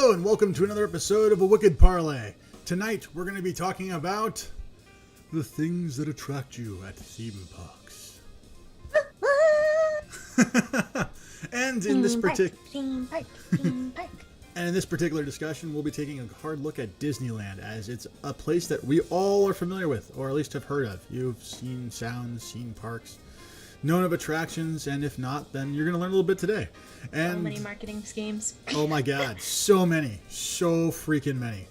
Hello and welcome to another episode of a Wicked Parley. Tonight we're going to be talking about the things that attract you at theme parks. And in this particular discussion, we'll be taking a hard look at Disneyland, as it's a place that we all are familiar with, or at least have heard of. You've seen sounds, seen parks, known of attractions, and if not, then you're going to learn a little bit today. And so many marketing schemes. Oh my god, so many. So freaking many.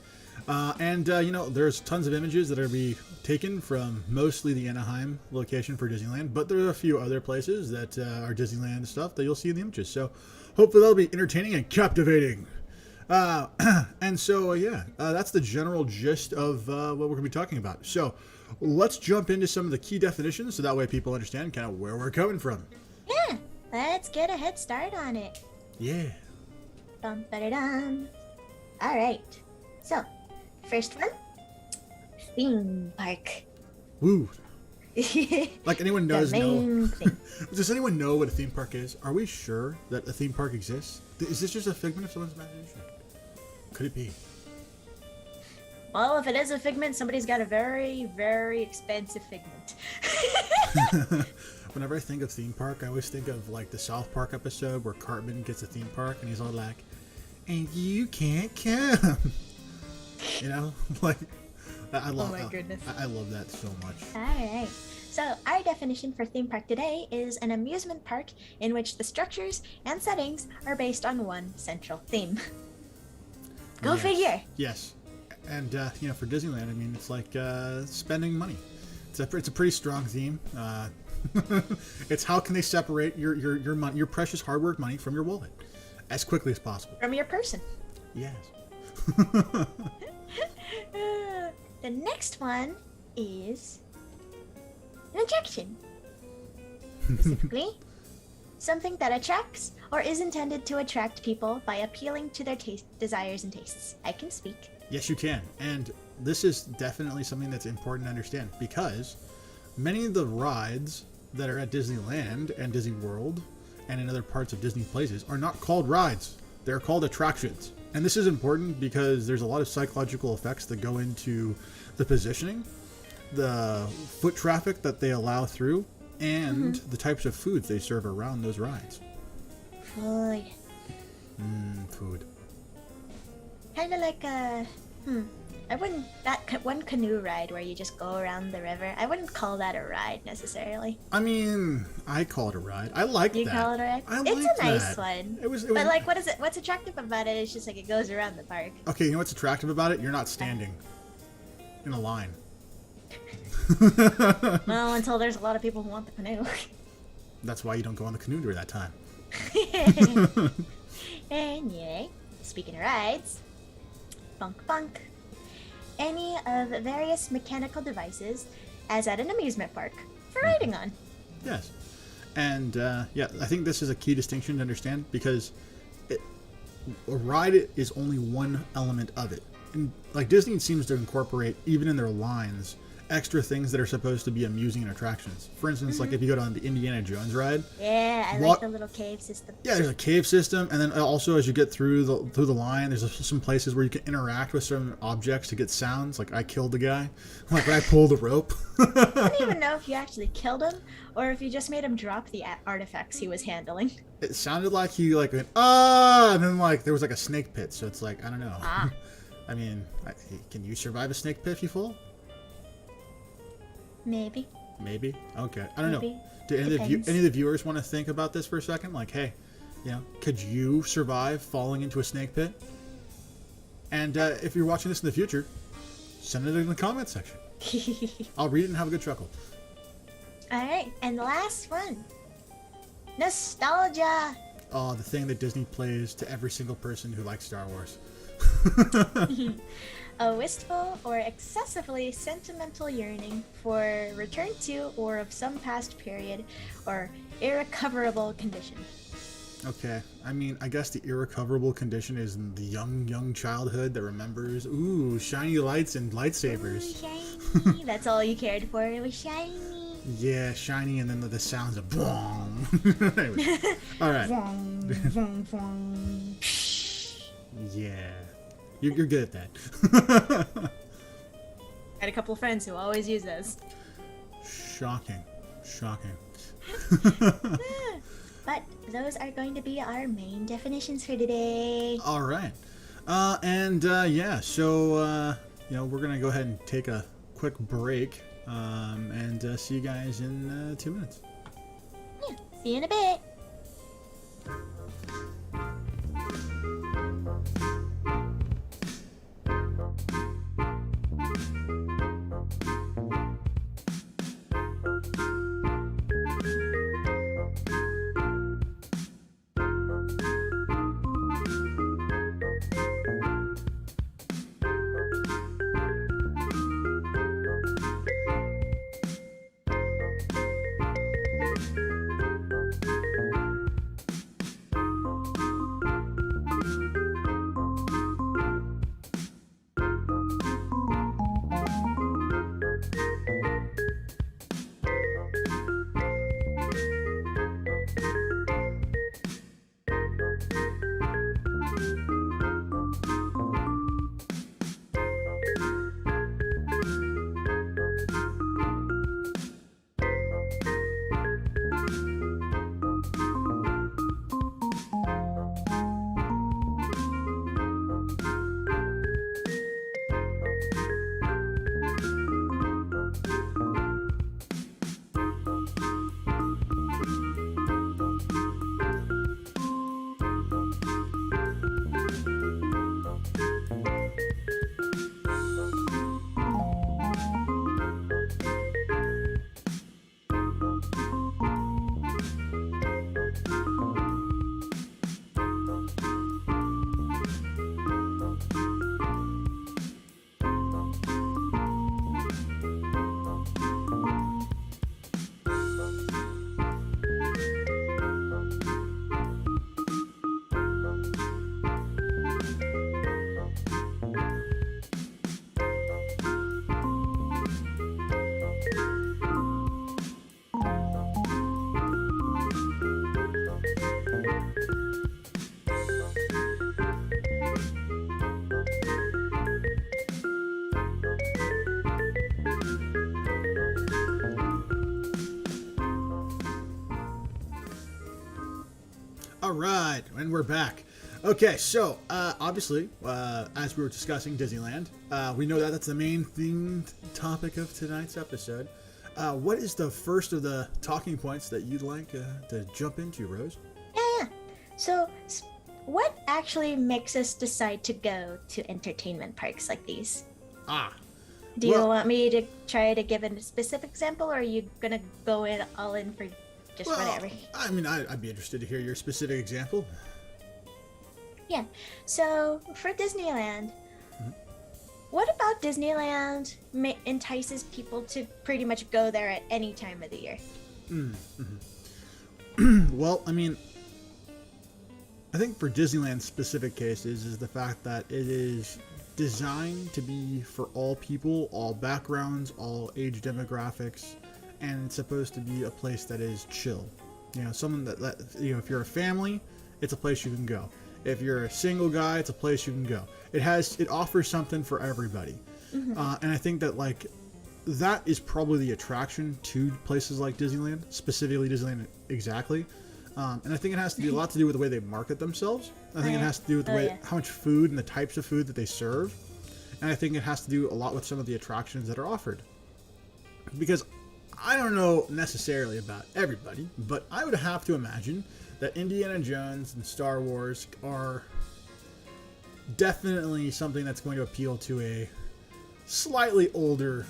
There's tons of images that are be taken from mostly the Anaheim location for Disneyland, but there are a few other places that are Disneyland stuff that you'll see in the images. So hopefully that'll be entertaining and captivating. That's the general gist of what we're going to be talking about. So let's jump into some of the key definitions so that way people understand kind of where we're coming from. Yeah, let's get a head start on it. Yeah. Bum-ba-da-dum. All right. So, first one, theme park. Woo. Like anyone does know. Thing. Does anyone know what a theme park is? Are we sure that a theme park exists? Is this just a figment of someone's imagination? Could it be? Well, if it is a figment, somebody's got a very, very expensive figment. Whenever I think of theme park, I always think of like the South Park episode where Cartman gets a theme park and he's all like, "And you can't come." You know, like I love. Oh my goodness! I love that so much. All right. So our definition for theme park today is an amusement park in which the structures and settings are based on one central theme. Go figure. Yes. And, for Disneyland, I mean, it's like spending money. It's a pretty strong theme. It's how can they separate your money, your precious hard-worked money from your wallet as quickly as possible. From your person. Yes. The next one is an attraction. Specifically, something that attracts or is intended to attract people by appealing to their desires and tastes. I can speak. Yes, you can. And this is definitely something that's important to understand because many of the rides that are at Disneyland and Disney World and in other parts of Disney places are not called rides. They're called attractions. And this is important because there's a lot of psychological effects that go into the positioning, the foot traffic that they allow through, and the types of foods they serve around those rides. Food. Food. Kind of like that one canoe ride where you just go around the river. I wouldn't call that a ride necessarily. I mean, I call it a ride. I like that. You call it a ride? It's a nice one. But like, what is it? What's attractive about it is just like it goes around the park. Okay, you know what's attractive about it? You're not standing in a line. Well, until there's a lot of people who want the canoe. That's why you don't go on the canoe during that time. Anyway, speaking of rides, bunk. Any of various mechanical devices, as at an amusement park, for riding on. Yes. And, I think this is a key distinction to understand because a ride is only one element of it. And, like, Disney seems to incorporate, even in their lines, extra things that are supposed to be amusing and attractions. For instance, like if you go on the Indiana Jones ride. Yeah, I like the little cave system. Yeah, there's a cave system, and then also as you get through the line, there's some places where you can interact with certain objects to get sounds. Like I killed the guy, like when I pulled the rope. I don't even know if you actually killed him or if you just made him drop the artifacts he was handling. It sounded like he like went and then like there was like a snake pit. So it's like I don't know. I mean, can you survive a snake pit if you fall? Maybe. Okay. I don't know. Do any of the viewers want to think about this for a second? Like, hey, could you survive falling into a snake pit? And if you're watching this in the future, send it in the comment section. I'll read it and have a good chuckle. All right, and the last one, nostalgia. Oh, the thing that Disney plays to every single person who likes Star Wars. A wistful or excessively sentimental yearning for return to or of some past period or irrecoverable condition. Okay, I mean, I guess the irrecoverable condition is the young childhood that remembers, ooh, shiny lights and lightsabers. Ooh, shiny. That's all you cared for. It was shiny. Yeah, shiny, and then the sounds of boom. Anyway, all right. Yeah. You're good at that. I had a couple friends who always use those. Shocking. But those are going to be our main definitions for today. All right. So we're going to go ahead and take a quick break and see you guys in 2 minutes. Yeah, see you in a bit. All right, and we're back. Okay, so obviously, as we were discussing Disneyland, we know that that's the main themed topic of tonight's episode. What is the first of the talking points that you'd like to jump into, Rose? Yeah. So, what actually makes us decide to go to entertainment parks like these? Do you want me to try to give a specific example, or are you gonna go all in for just whatever? I mean, I'd be interested to hear your specific example. Yeah. So for Disneyland, what about Disneyland entices people to pretty much go there at any time of the year? Well, I mean, I think for Disneyland specific cases is the fact that it is designed to be for all people, all backgrounds, all age demographics, and it's supposed to be a place that is chill. You know, someone that if you're a family, it's a place you can go. If you're a single guy, it's a place you can go. It offers something for everybody. And I think that that is probably the attraction to places like Disneyland, specifically Disneyland exactly. And I think it has to be a lot to do with the way they market themselves. I think it has to do with the way how much food and the types of food that they serve. And I think it has to do a lot with some of the attractions that are offered. Because I don't know necessarily about everybody, but I would have to imagine that Indiana Jones and Star Wars are definitely something that's going to appeal to a slightly older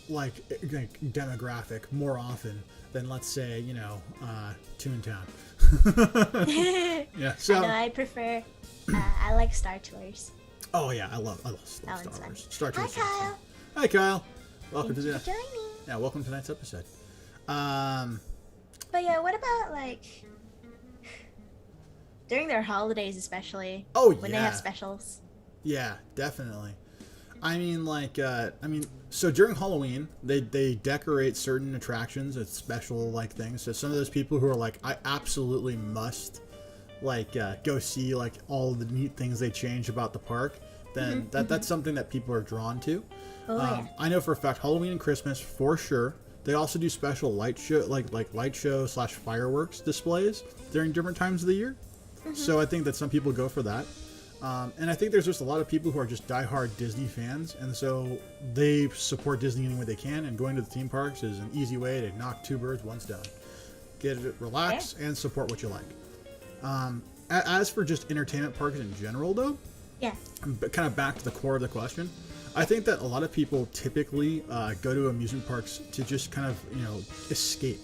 demographic more often than, let's say, Toontown. Yeah, so I prefer. I like Star Tours. Oh yeah, I love Star Wars. Star Tours. Hi, Kyle. Hi, Kyle. Welcome Thank you for joining. Yeah, welcome to tonight's episode. But yeah, what about during their holidays, especially? When they have specials. Yeah, definitely. I mean, so during Halloween, they decorate certain attractions as special things. So some of those people who are I absolutely must like go see like all the neat things they changed about the park, then that's something that people are drawn to. I know for a fact Halloween and Christmas for sure. They also do special light show like light show / fireworks displays during different times of the year. So I think that some people go for that. And I think there's just a lot of people who are just diehard Disney fans, and so they support Disney any way they can, and going to the theme parks is an easy way to knock two birds, one stone. Get it, relax, and support what you like. As for just entertainment parks in general, though, but kind of back to the core of the question, I think that a lot of people typically go to amusement parks to just kind of, escape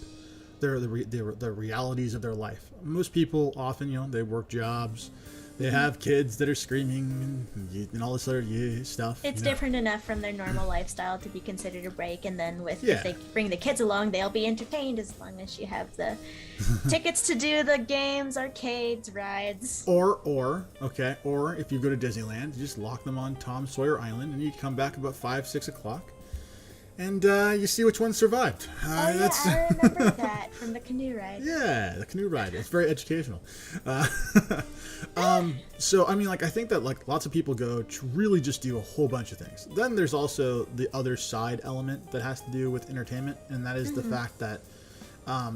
the realities of their life. Most people often, they work jobs. They have kids that are screaming and all this other stuff. It's different enough from their normal lifestyle to be considered a break, and then if they bring the kids along, they'll be entertained as long as you have the tickets to do the games, arcades, rides. Or if you go to Disneyland, you just lock them on Tom Sawyer Island, and you come back about 5-6 o'clock. And you see which one survived. I remember that from the canoe ride. Yeah, the canoe ride. It's very educational. So, I mean, I think that, lots of people go to really just do a whole bunch of things. Then there's also the other side element that has to do with entertainment, and that is the fact that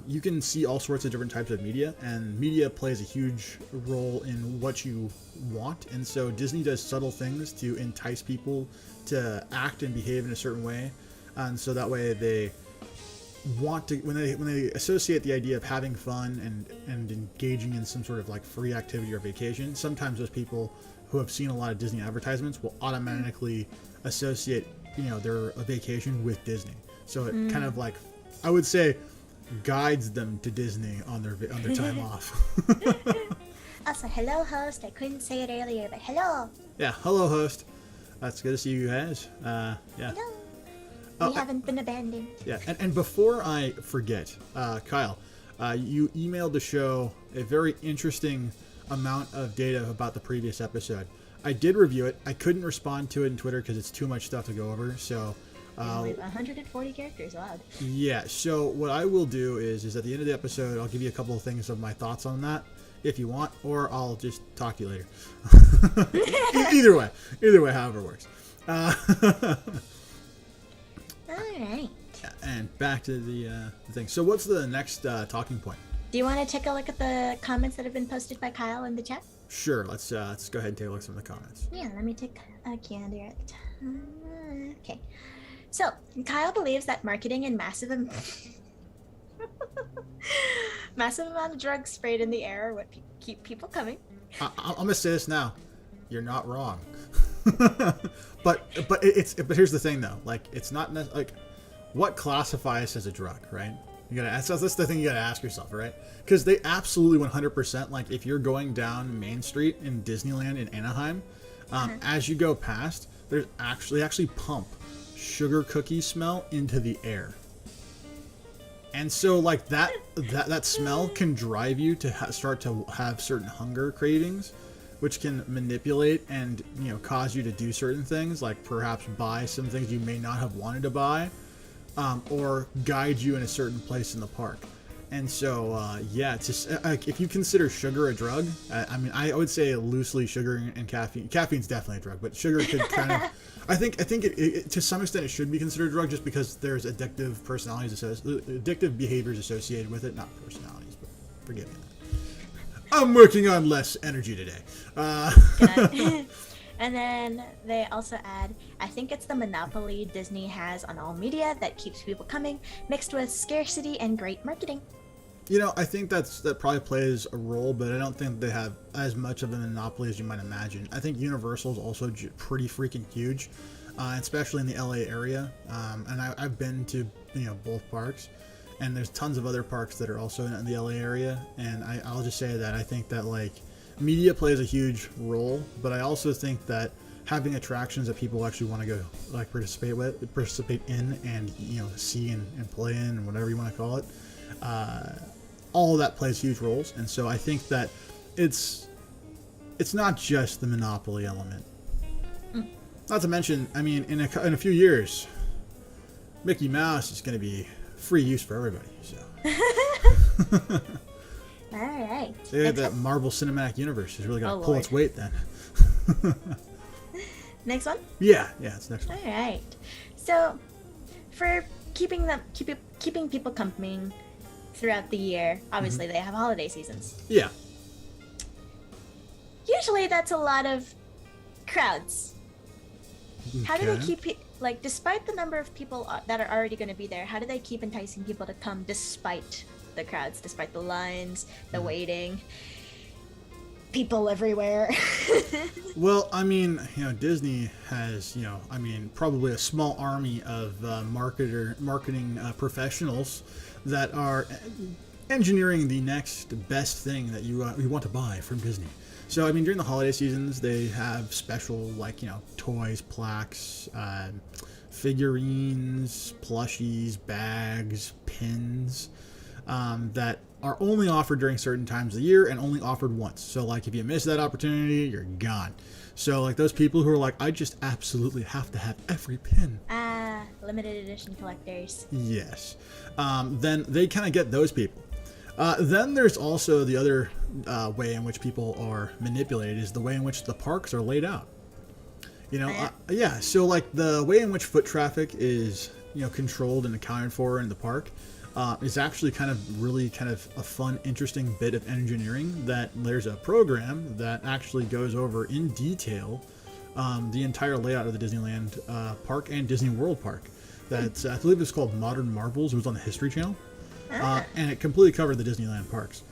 you can see all sorts of different types of media, and media plays a huge role in what you want. And so Disney does subtle things to entice people to act and behave in a certain way. And so that way they want to, when they associate the idea of having fun and engaging in some sort of free activity or vacation, sometimes those people who have seen a lot of Disney advertisements will automatically associate their vacation with Disney. So it kind of I would say guides them to Disney on their time off. Also, hello host. I couldn't say it earlier, but hello. Yeah, hello host. That's good to see you guys. Yeah. Hello. We haven't been abandoned. Yeah, and before I forget, Kyle, you emailed the show a very interesting amount of data about the previous episode. I did review it. I couldn't respond to it in Twitter because it's too much stuff to go over. So, 140 characters allowed. Yeah. So what I will do is at the end of the episode, I'll give you a couple of things of my thoughts on that, if you want, or I'll just talk to you later. Either way, however it works. Alright. And back to the thing. So what's the next talking point? Do you want to take a look at the comments that have been posted by Kyle in the chat? Sure. Let's go ahead and take a look at some of the comments. Yeah, let me take a gander at the time. Okay. So, Kyle believes that marketing and massive amount of drugs sprayed in the air are what keep people coming. I'm going to say this now. You're not wrong. but here's the thing though, it's not what classifies as a drug, right? That's the thing you gotta ask yourself, right? Because they absolutely 100%, if you're going down Main Street in Disneyland in Anaheim, as you go past, they actually pump sugar cookie smell into the air, and so that smell can drive you to start to have certain hunger cravings, which can manipulate and cause you to do certain things, like perhaps buy some things you may not have wanted to buy, or guide you in a certain place in the park. And so it's just if you consider sugar a drug, I would say loosely sugar and caffeine. Caffeine's definitely a drug, but sugar could kind of I think it to some extent it should be considered a drug, just because there's addictive behaviors associated with it, not personalities, but forgive me. I'm working on less energy today. And then they also add, I think it's the monopoly Disney has on all media that keeps people coming, mixed with scarcity and great marketing. I think that probably plays a role, but I don't think they have as much of a monopoly as you might imagine. I think Universal's also pretty freaking huge, especially in the LA area. And I've been to both parks. And there's tons of other parks that are also in the LA area. And I'll just say that I think that media plays a huge role, but I also think that having attractions that people actually want to go participate in and see and play in and whatever you want to call it, all of that plays huge roles. And so I think that it's not just the monopoly element. Not to mention, in a few years, Mickey Mouse is going to be free use for everybody. So. All right. right. Yeah, that Marvel Cinematic Universe has really got to pull Lord. its weight then. Next one? Yeah, it's next one. All right. So, for keeping people coming throughout the year, obviously they have holiday seasons. Yeah. Usually that's a lot of crowds. How do they Okay. keep despite the number of people that are already going to be there, how do they keep enticing people to come despite the crowds, despite the lines, the waiting, people everywhere? Well, I mean, Disney has, probably a small army of marketing professionals that are engineering the next best thing that you want to buy from Disney. So, I mean, during the holiday seasons, they have special, toys, plaques, figurines, plushies, bags, pins, that are only offered during certain times of the year and only offered once. So, if you miss that opportunity, you're gone. So, those people who are like, I just absolutely have to have every pin. Limited edition collectors. Yes. Then they kind of get those people. Then there's also the other way in which people are manipulated is the way in which the parks are laid out. Yeah. So the way in which foot traffic is, controlled and accounted for in the park is actually kind of a fun, interesting bit of engineering that there's a program that actually goes over in detail the entire layout of the Disneyland park and Disney World park. That's I believe it's called Modern Marvels. It was on the History Channel. And it completely covered the Disneyland parks.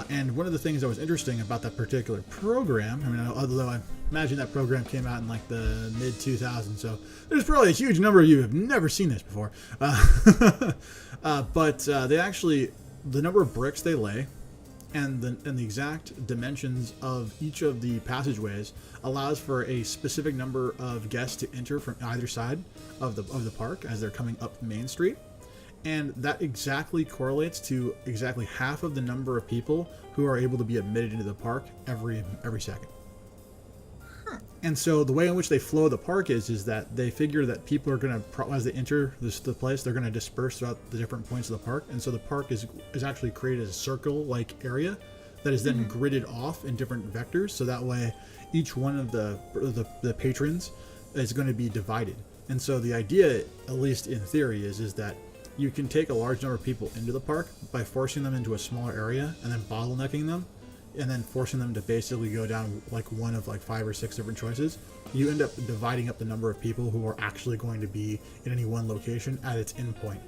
And one of the things that was interesting about that particular program, although I imagine that program came out in the mid 2000s, so there's probably a huge number of you who have never seen this before. But they actually, the number of bricks they lay and the exact dimensions of each of the passageways allows for a specific number of guests to enter from either side of the park as they're coming up Main Street. And that exactly correlates to exactly half of the number of people who are able to be admitted into the park every second. Huh. And so the way in which they flow the park is that they figure that people are going to, as they enter the place, they're going to disperse throughout the different points of the park. And so the park is actually created as a circle-like area that is then gridded off in different vectors. So that way each one of the patrons is going to be divided. And so the idea, at least in theory, is that you can take a large number of people into the park by forcing them into a smaller area and then bottlenecking them and then forcing them to basically go down one of 5 or 6 different choices. You end up dividing up the number of people who are actually going to be in any one location at its endpoint.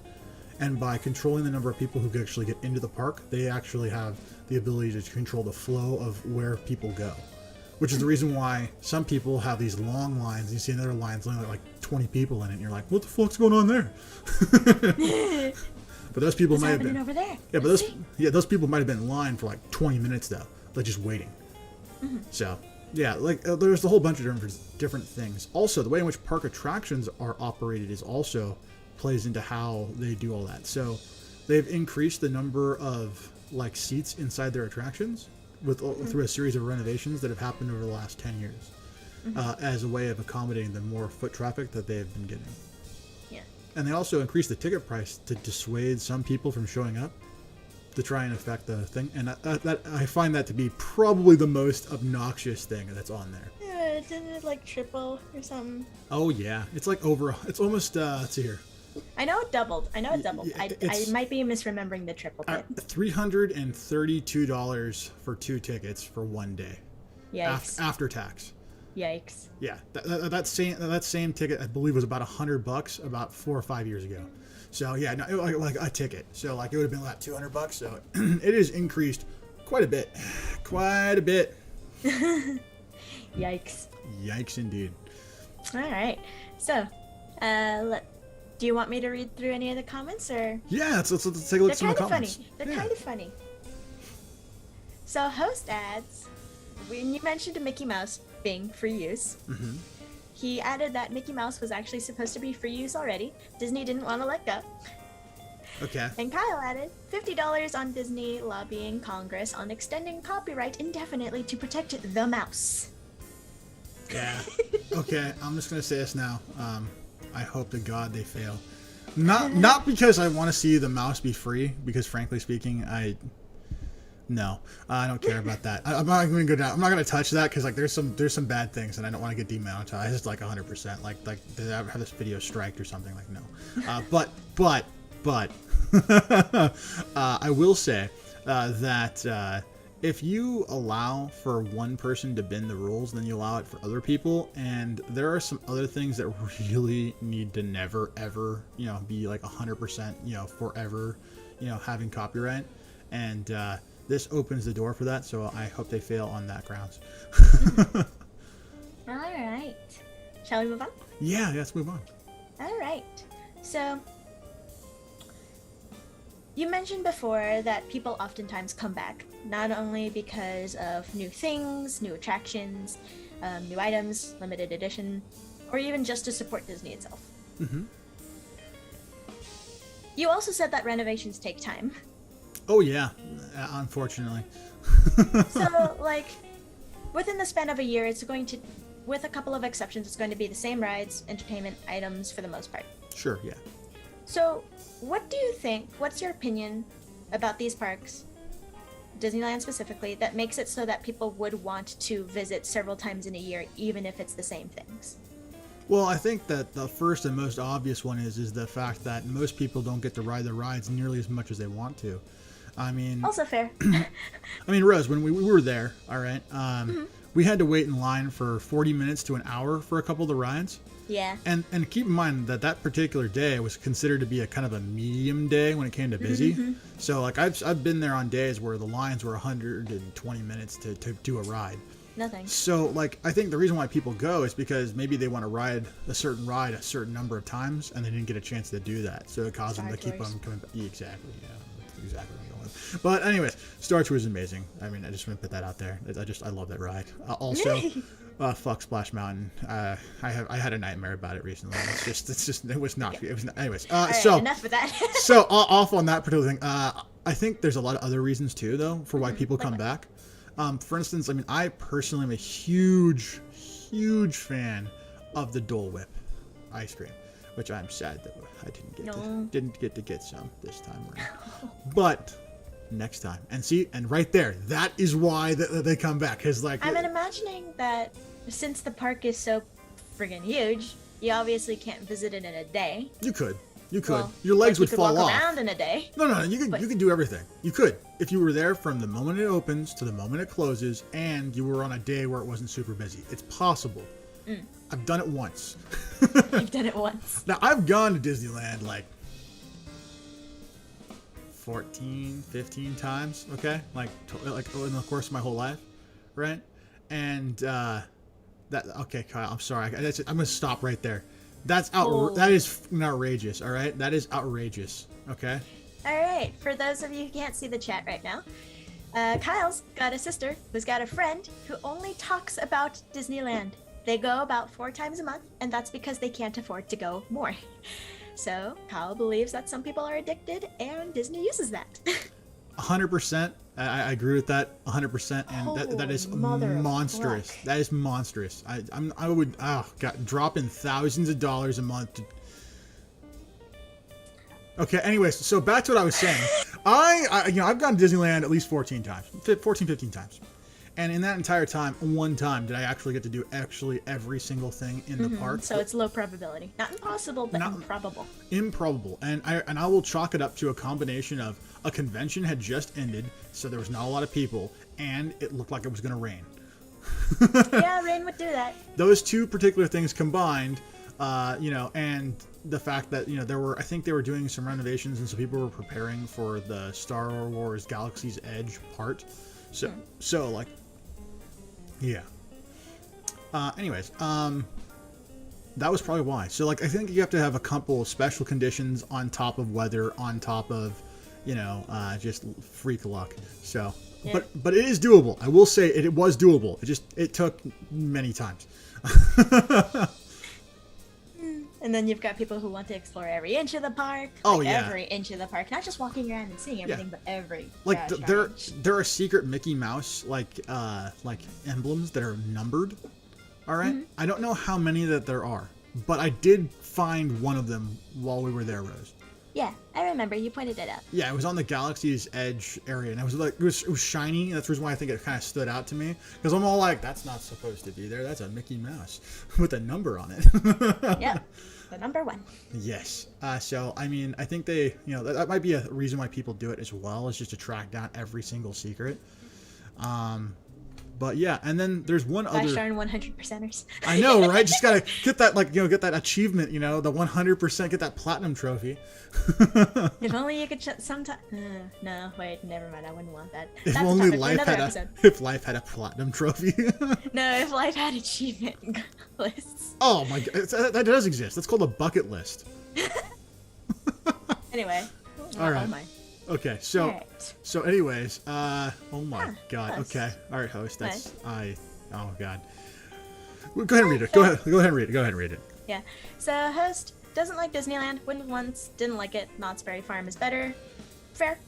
And by controlling the number of people who actually get into the park, they actually have the ability to control the flow of where people go. Which is the reason why some people have these long lines. You see another line's only like 20 people in it, and you're like, "What the fuck's going on there?" But those people might have been over there. Yeah, but those people might have been in line for 20 minutes though, just waiting. So yeah, there's a whole bunch of different things. Also, the way in which park attractions are operated is also plays into how they do all that. So they've increased the number of seats inside their attractions through a series of renovations that have happened over the last 10 years as a way of accommodating the more foot traffic that they have been getting. Yeah. And they also increased the ticket price to dissuade some people from showing up to try and affect the thing. And I find that to be probably the most obnoxious thing that's on there. Yeah, didn't it triple or something? Oh yeah, it's it's almost let's see here. I know it doubled. I might be misremembering the triple bit. $332 for 2 tickets for 1 day. Yikes. After tax. Yikes. Yeah, that same ticket I believe was about $100 about 4 or 5 years ago. So yeah, no, like a ticket. So it would have been about $200. So it has increased quite a bit. Quite a bit. Yikes. Yikes indeed. All right. So, do you want me to read through any of the comments, or? Yeah, let's take a look at some of the comments. They're kind of funny. So, host adds, when you mentioned Mickey Mouse being free use, he added that Mickey Mouse was actually supposed to be free use already. Disney didn't want to let go. Okay. And Kyle added, $50 on Disney lobbying Congress on extending copyright indefinitely to protect the mouse. Yeah. Okay, I'm just gonna say this now. I hope to God they fail. Not because I want to see the mouse be free, because frankly speaking, No, I don't care about that. I'm not going to go down. I'm not going to touch that because like there's some bad things, and I don't want to get demonetized like 100%. Like did I have this video striked or something? Like no. But I will say that if you allow for one person to bend the rules, then you allow it for other people, and there are some other things that really need to never ever be like 100% forever having copyright, and this opens the door for that, so I hope they fail on that grounds. All right. Shall we move on? Yeah, let's move on. All right. So, you mentioned before that people oftentimes come back, not only because of new things, new attractions, new items, limited edition, or even just to support Disney itself. Mm-hmm. You also said that renovations take time. Oh yeah, unfortunately. So, like, within the span of a year, it's going to, with a couple of exceptions, it's going to be the same rides, entertainment items for the most part. Sure, yeah. So, what do you think, what's your opinion about these parks, Disneyland specifically, that makes it so that people would want to visit several times in a year, even if it's the same things? Well, I think that the first and most obvious one is the fact that most people don't get to ride the rides nearly as much as they want to. I mean... Also fair. I mean, Rose, when we were there, all right, we had to wait in line for 40 minutes to an hour for a couple of the rides. Yeah. And keep in mind that particular day was considered to be a kind of a medium day when it came to busy. Mm-hmm. So, like, I've been there on days where the lines were 120 minutes to do a ride. Nothing. So, like, I think the reason why people go is because maybe they want to ride a certain number of times, and they didn't get a chance to do that. So it caused them to keep on coming back. Exactly, yeah. That's exactly what I'm going with. But anyways, Star Tours is amazing. I mean, I just want to put that out there. I love that ride. Also, fuck Splash Mountain. I had a nightmare about it recently. It was not. Anyways. All right, so enough of that. so off on that particular thing. I think there's a lot of other reasons too, though, for why people come back. For instance, I mean, I personally am a huge fan of the Dole Whip ice cream, which I'm sad that I didn't get to get some this time around. But next time, and right there, that is why they come back. Cause like I'm imagining that since the park is so friggin' huge, you obviously can't visit it in a day. You could. Well, your legs would fall walk off. around in a day. No. You could do everything. You could if you were there from the moment it opens to the moment it closes, and you were on a day where it wasn't super busy. It's possible. I've done it once. You've done it once. Now I've gone to Disneyland like 14, 15 times. Okay, like in the course of my whole life, right? And okay, Kyle. I'm sorry. I'm gonna stop right there. That is outrageous, all right? That is outrageous, okay? All right, for those of you who can't see the chat right now, Kyle's got a sister who's got a friend who only talks about Disneyland. They go about 4 times a month, and that's because they can't afford to go more. So Kyle believes that some people are addicted, and Disney uses that. 100%. I agree with that 100%, and that is monstrous. That is monstrous. I would drop in thousands of dollars a month. Okay, anyways, so back to what I was saying. I've gone to Disneyland at least 15 times. And in that entire time, one time did I actually get to do every single thing in the park. So it's low probability. Not impossible, but improbable. Improbable. And I will chalk it up to a combination of a convention had just ended, so there was not a lot of people, and it looked like it was going to rain. Yeah, rain would do that. Those two particular things combined, and the fact that, I think they were doing some renovations, and so people were preparing for the Star Wars Galaxy's Edge part. So like, yeah. Anyways, that was probably why. So like, I think you have to have a couple of special conditions on top of weather, on top of, just freak luck. So, yeah. But it is doable. I will say it was doable. It took many times. And then you've got people who want to explore every inch of the park. Every inch of the park. Not just walking around and seeing everything, but every there are secret Mickey Mouse like emblems that are numbered. All right? I don't know how many that there are, but I did find one of them while we were there, Rose. Yeah, I remember. You pointed it out. Yeah, it was on the Galaxy's Edge area, and it was like it was shiny. That's the reason why I think it kind of stood out to me, because I'm all like, that's not supposed to be there. That's a Mickey Mouse with a number on it. Yep, the number 1. Yes. So I mean, I think they, that might be a reason why people do it as well, is just to track down every single secret. But yeah, and then there's one other. Gosh darn 100%ers. I know, right? Just gotta get that, get that achievement, the 100%, get that platinum trophy. If only you could sometime. No, wait, never mind. I wouldn't want that. If That's only life had a platinum trophy. No, if life had achievement lists. Oh my god, that does exist. That's called a bucket list. Anyway. All right. Oh my. Okay, so Right. so anyways, oh my god. Nice. Okay, all right, host. That's Nice. oh god. Well, go ahead and read it. Go ahead and read it. Go ahead and read it. Yeah. So host doesn't like Disneyland. Went once, didn't like it. Knott's Berry Farm is better. Fair.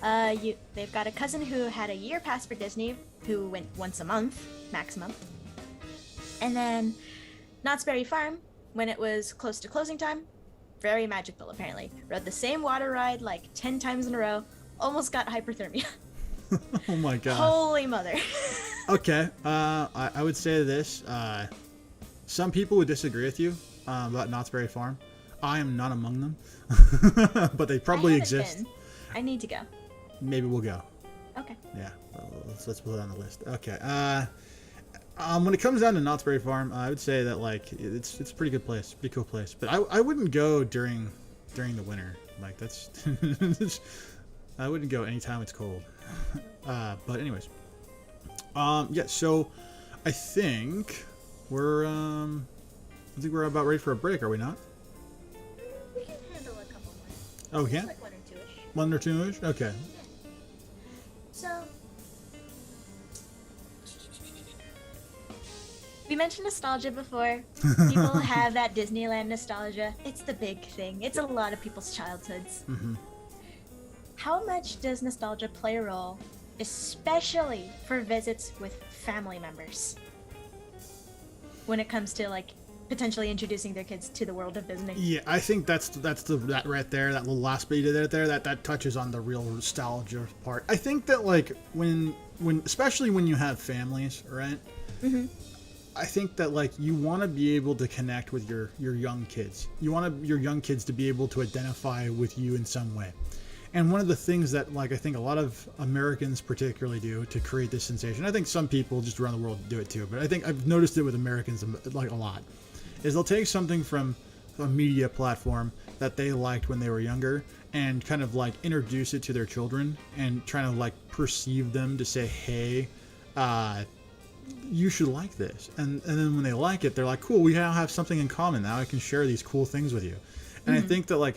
They've got a cousin who had a year pass for Disney, who went once a month, maximum. And then Knott's Berry Farm, when it was close to closing time, very magical apparently. Rode the same water ride like 10 times in a row, almost got hyperthermia. Oh my god. Holy mother. Okay, I would say this. Some people would disagree with you about Knott's Berry Farm. I am not among them, but they probably exist. Been. I need to go. Maybe we'll go. Okay. Yeah, let's put it on the list. Okay. When it comes down to Knott's Berry Farm, I would say that it's a pretty good place, pretty cool place. But I wouldn't go during the winter. Like that's I wouldn't go anytime it's cold. But anyways, yeah. So I think we're about ready for a break, are we not? We can handle a couple more. Oh, we can? Like 1 or 2-ish. 1 or 2-ish? Okay. So, we mentioned nostalgia before. People have that Disneyland nostalgia. It's the big thing. It's a lot of people's childhoods. Mm-hmm. How much does nostalgia play a role, especially for visits with family members, when it comes to potentially introducing their kids to the world of Disney? Yeah, I think that right there, that little last bit you did there, that touches on the real nostalgia part. I think that when especially when you have families, right? Mm-hmm. I think that you want to be able to connect with your young kids. You want your young kids to be able to identify with you in some way. And one of the things that I think a lot of Americans particularly do to create this sensation, I think some people just around the world do it too, but I think I've noticed it with Americans a lot, is they'll take something from a media platform that they liked when they were younger and kind of introduce it to their children and trying to perceive them to say, hey, you should like this. And then when they like it, they're like, cool, we now have something in common. Now I can share these cool things with you. And I think that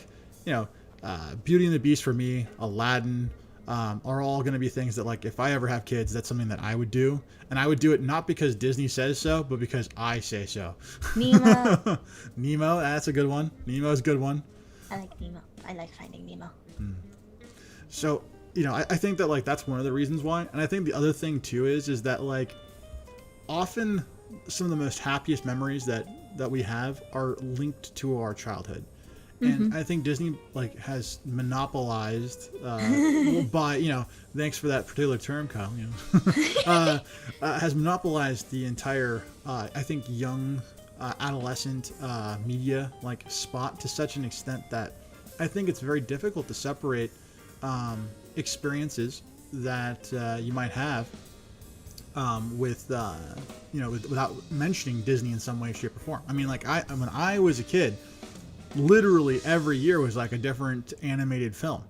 Beauty and the Beast for me, Aladdin, are all going to be things that if I ever have kids, that's something that I would do. And I would do it not because Disney says so, but because I say so. Nemo. Nemo, that's a good one. Nemo's a good one. I like Nemo. I like Finding Nemo. So, I think that that's one of the reasons why. And I think the other thing too is that often some of the most happiest memories that we have are linked to our childhood. And I think Disney has monopolized by thanks for that particular term, Kyle. Has monopolized the entire I think young adolescent media spot to such an extent that I think it's very difficult to separate experiences that you might have without mentioning Disney in some way, shape, or form. I mean, when I was a kid, literally every year was a different animated film,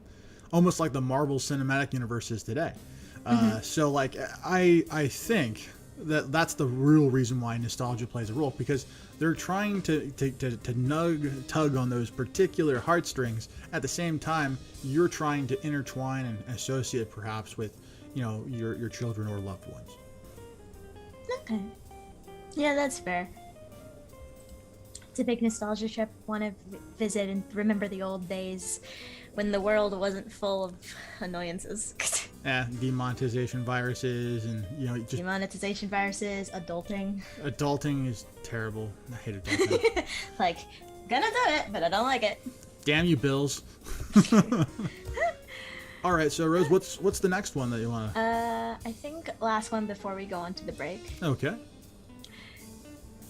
almost like the Marvel Cinematic Universe is today. So I think that's the real reason why nostalgia plays a role, because they're trying to tug on those particular heartstrings. At the same time, you're trying to intertwine and associate perhaps with your children or loved ones. Okay. Yeah, that's fair. It's a big nostalgia trip. Want to visit and remember the old days when the world wasn't full of annoyances. Yeah, demonetization viruses and just demonetization viruses, adulting. Adulting is terrible. I hate adulting. Gonna do it, but I don't like it. Scam you, Bills. All right, so Rose, what's the next one that you want to? I think last one before we go on to the break. Okay.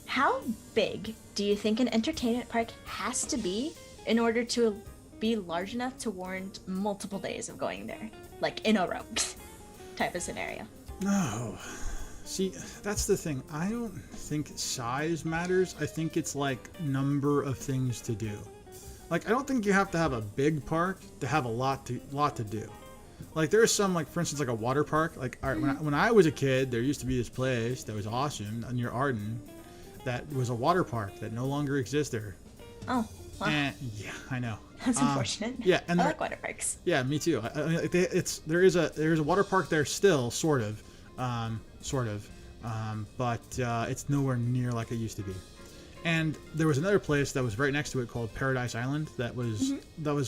How big do you think an entertainment park has to be in order to be large enough to warrant multiple days of going there? Like in a row type of scenario. No. See, that's the thing. I don't think size matters. I think it's like number of things to do. Like, I don't think you have to have a big park to have a lot to do. Like, there's some, like, for instance, like a water park. Like, all right, when I was a kid, there used to be this place that was awesome near Arden that was a water park that no longer exists there. Oh, wow. And, yeah, I know. That's unfortunate. Yeah, and I like water parks. Yeah, me too. There is a water park there still, sort of, but it's nowhere near like it used to be. And there was another place that was right next to it called Paradise Island that was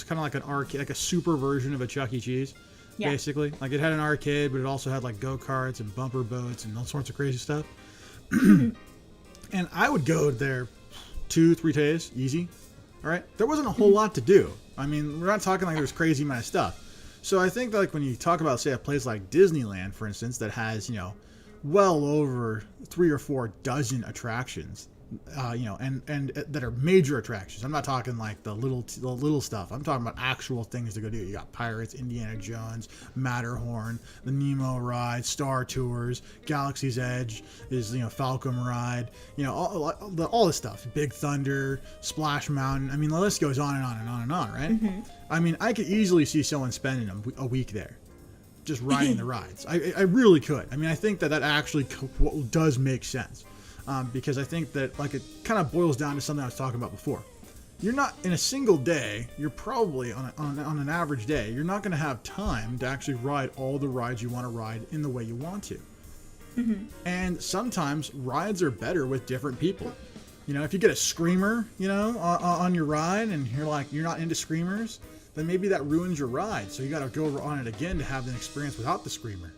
kind of like an arcade, like a super version of a Chuck E. Cheese, basically. Like it had an arcade, but it also had like go-karts and bumper boats and all sorts of crazy stuff. And I would go there 2-3 days, easy. All right, there wasn't a whole lot to do. I mean, we're not talking like there's crazy amount of stuff. So I think that like when you talk about, say, a place like Disneyland, for instance, that has, you know, well over 3 or 4 dozen attractions, you know, and that are major attractions. I'm not talking like the little stuff. I'm talking about actual things to go do. You got Pirates, Indiana Jones, Matterhorn, the Nemo ride, Star Tours, Galaxy's Edge is, you know, Falcon ride, you know, all this stuff. Big Thunder, Splash Mountain. I mean, the list goes on and on and on and on, right? Mm-hmm. I mean, I could easily see someone spending a week there just riding the rides. I really could. I mean, I think that actually does make sense. Because I think that like it kind of boils down to something I was talking about before. You're not in a single day. You're probably on an average day. You're not going to have time to actually ride all the rides you want to ride in the way you want to. Mm-hmm. And sometimes rides are better with different people. You know, if you get a screamer, you know, on your ride, and you're not into screamers, then maybe that ruins your ride. So you got to go on it again to have an experience without the screamer,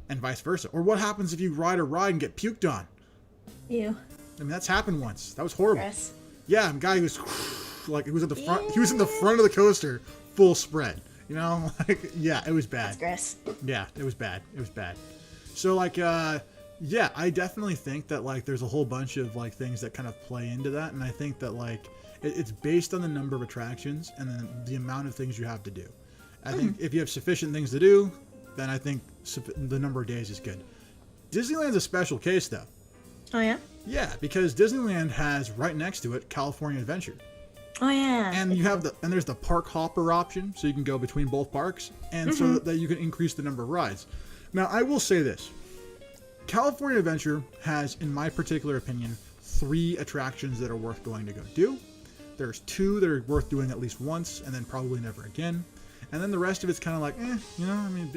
and vice versa. Or what happens if you ride a ride and get puked on? Ew. I mean, that's happened once. That was horrible. Gross. Yeah, a guy was like, he was at the front. He was in the front of the coaster, full spread. You know, like, yeah, it was bad. That's gross. Yeah, it was bad. It was bad. So like, yeah, I definitely think that like there's a whole bunch of like things that kind of play into that, and I think that like it's based on the number of attractions and then the amount of things you have to do. I think if you have sufficient things to do, then I think the number of days is good. Disneyland's a special case though. Oh yeah? Yeah, because Disneyland has right next to it California Adventure. Oh yeah. And you have there's the park hopper option, so you can go between both parks, and so that you can increase the number of rides. Now, I will say this. California Adventure has, in my particular opinion, 3 attractions that are worth going to go do. There's 2 that are worth doing at least once, and then probably never again. And then the rest of it's kind of like, you know, I mean,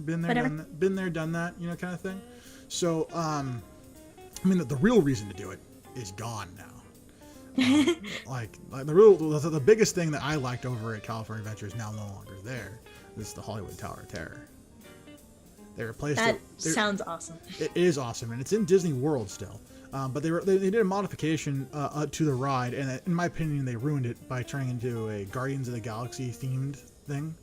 been there, done that, you know, kind of thing. So, I mean, the real reason to do it is gone now. Like the biggest thing that I liked over at California Adventure is now no longer there. This is the Hollywood Tower of Terror. They replaced it. That sounds awesome. It is awesome, and it's in Disney World still. But they did a modification to the ride, and in my opinion, they ruined it by turning into a Guardians of the Galaxy themed thing.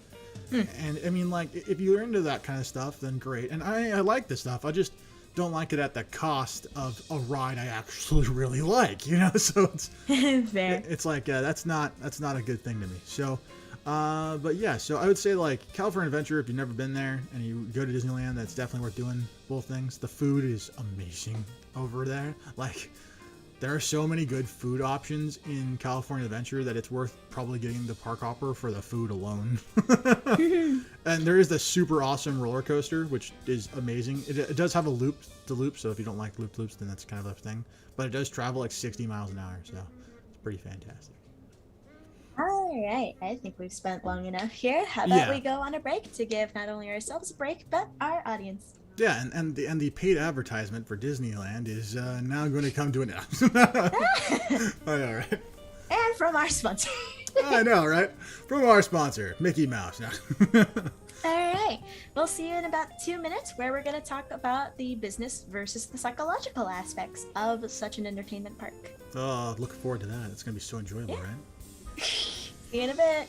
And I mean, like, if you're into that kind of stuff, then great. And I like this stuff. I just don't like it at the cost of a ride I actually really like, you know. So it's fair. It's like that's not a good thing to me. So, but yeah, so I would say like California Adventure, if you've never been there and you go to Disneyland, that's definitely worth doing both things. The food is amazing over there. Like, there are so many good food options in California Adventure that it's worth probably getting the park hopper for the food alone. And there is the super awesome roller coaster, which is amazing. It does have a loop to loop, so if you don't like loops, then that's kind of a thing. But it does travel like 60 miles an hour, so it's pretty fantastic. All right, I think we've spent long enough here. How about we go on a break to give not only ourselves a break, but our audience. Yeah, and the paid advertisement for Disneyland is now going to come to an end. I know, right? And from our sponsor. I know, right? From our sponsor, Mickey Mouse. All right. We'll see you in about 2 minutes, where we're going to talk about the business versus the psychological aspects of such an entertainment park. Oh, looking forward to that. It's going to be so enjoyable, right? See you in a bit.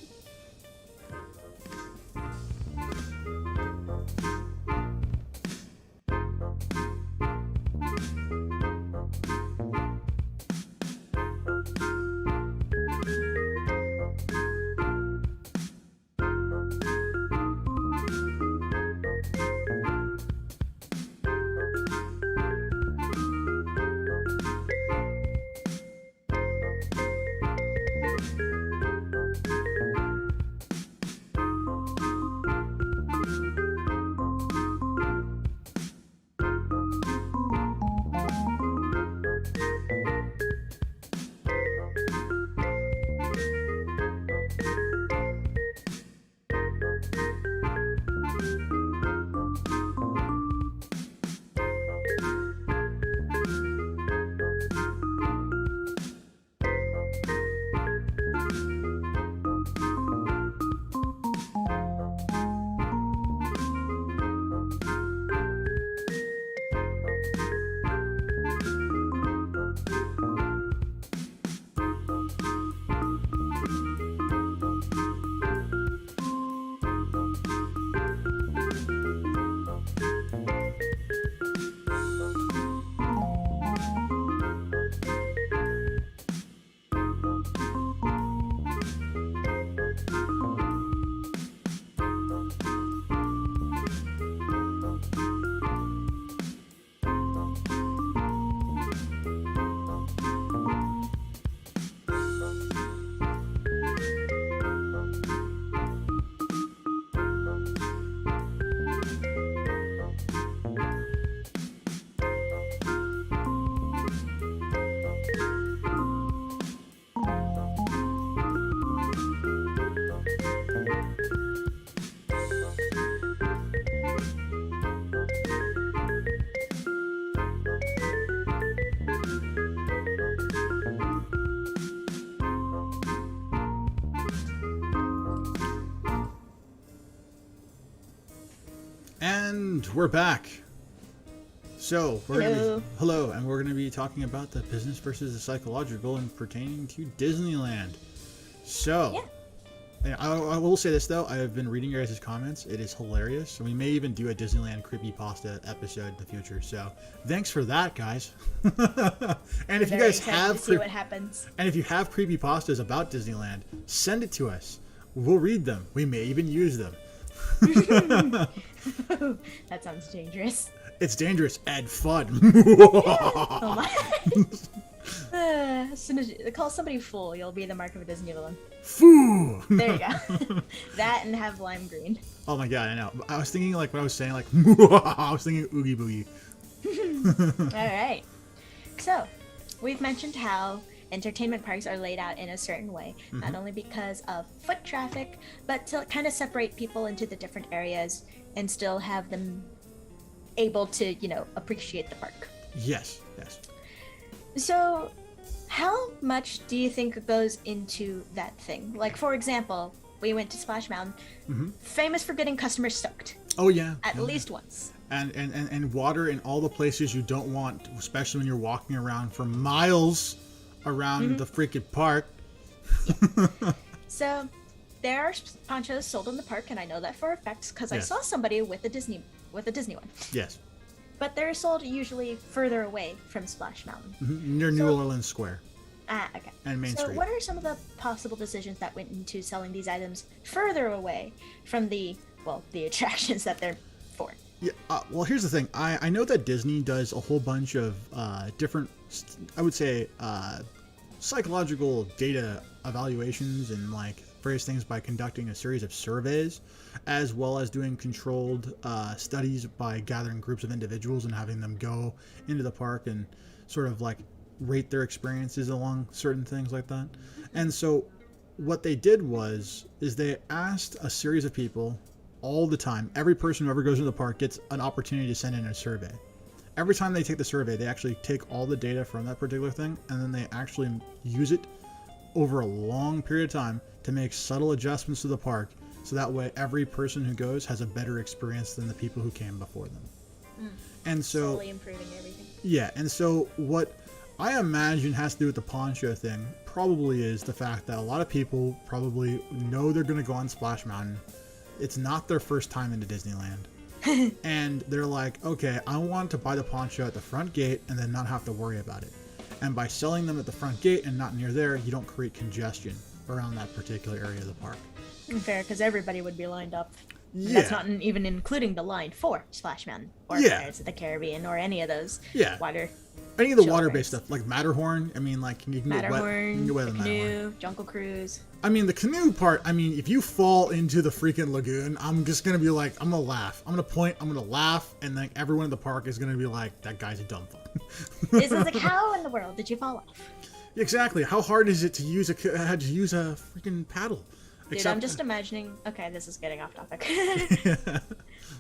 And we're back. So we're Hello. and we're gonna be talking about the business versus the psychological and pertaining to Disneyland. So, Yeah. and I will say this though, I have been reading your guys' comments. It is hilarious, and we may even do a Disneyland creepypasta episode in the future. So, thanks for that, guys. And if you Very guys excited have to see what happens. and if you have creepypastas about Disneyland, send it to us. We'll read them. We may even use them. That sounds dangerous. It's dangerous and fun. Oh my. As soon as you call somebody fool, you'll be the mark of a Disney villain. Foo! There you go. That and have lime green. Oh my god, I know. I was thinking like when I was saying like I was thinking oogie boogie. All right. So, we've mentioned how entertainment parks are laid out in a certain way, not only because of foot traffic, but to kind of separate people into the different areas and still have them able to, appreciate the park. Yes, yes. So, how much do you think goes into that thing? Like, for example, we went to Splash Mountain, famous for getting customers stoked. Oh yeah. At yeah. least once. And water in all the places you don't want, especially when you're walking around for miles around the freaking park. So, there are ponchos sold in the park, and I know that for a fact because I Yes. saw somebody with a Disney one. Yes. But they're sold usually further away from Splash Mountain. Near New So- Orleans Square Ah, okay. and Main So, Street. what are some of the possible decisions that went into selling these items further away from the attractions that they're for? Yeah, well, here's the thing. I know that Disney does a whole bunch of different, I would say, psychological data evaluations and like various things by conducting a series of surveys, as well as doing controlled studies by gathering groups of individuals and having them go into the park and sort of like rate their experiences along certain things like that. And so what they did is they asked a series of people all the time. Every person who ever goes into the park gets an opportunity to send in a survey. Every time they take the survey, they actually take all the data from that particular thing and then they actually use it over a long period of time to make subtle adjustments to the park, so that way every person who goes has a better experience than the people who came before them. And so Slowly improving everything. yeah, and so what I imagine has to do with the pawn show thing. Probably is the fact that a lot of people probably know they're going to go on Splash Mountain. It's not their first time into Disneyland. And they're like, okay, I want to buy the pawn show at the front gate and then not have to worry about it. And by selling them at the front gate and not near there, you don't create congestion around that particular area of the park. Fair, because everybody would be lined up. Yeah. That's not even including the line for Splash Mountain or Pirates of the Caribbean or any of those water. Any of the water-based stuff, like Matterhorn. I mean, like you can Matterhorn, get wet on canoe, Matterhorn. Jungle Cruise. I mean, the canoe part. I mean, if you fall into the freaking lagoon, I'm just gonna be like, I'm gonna laugh. I'm gonna point. I'm gonna laugh, and then everyone in the park is gonna be like, that guy's a dumb fuck. This is like, how in the world did you fall off? Exactly. How hard is it to use a freaking paddle? Dude, I'm just imagining. Okay, this is getting off topic.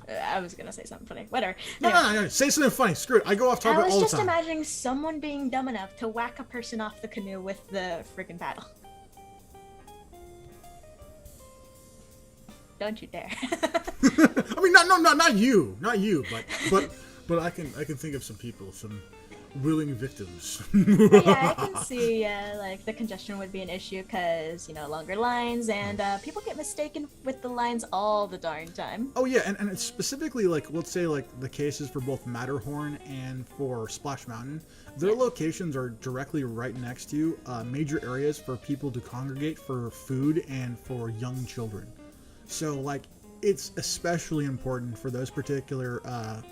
I was gonna say something funny. Whatever. No. Say something funny. Screw it. I go off topic all the time. I was just imagining someone being dumb enough to whack a person off the canoe with the freaking paddle. Don't you dare. I mean, not you, but I can think of some people, some willing victims. Yeah, I can see like the congestion would be an issue because longer lines and people get mistaken with the lines all the darn time. Oh yeah, and it's specifically like, let's say like the cases for both Matterhorn and for Splash Mountain, their locations are directly right next to major areas for people to congregate for food and for young children. So like it's especially important for those particular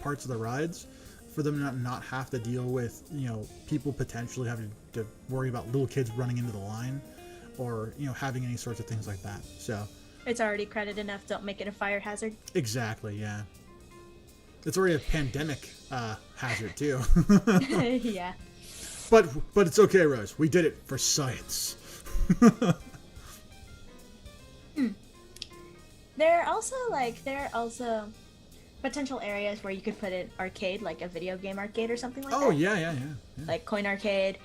parts of the rides for them to not have to deal with, people potentially having to worry about little kids running into the line or, having any sorts of things like that. So it's already crowded enough. Don't make it a fire hazard. Exactly. Yeah. It's already a pandemic hazard too. Yeah. But it's okay, Rose. We did it for science. There are also potential areas where you could put an arcade, like a video game arcade or something like that. Oh, yeah. Like coin arcade,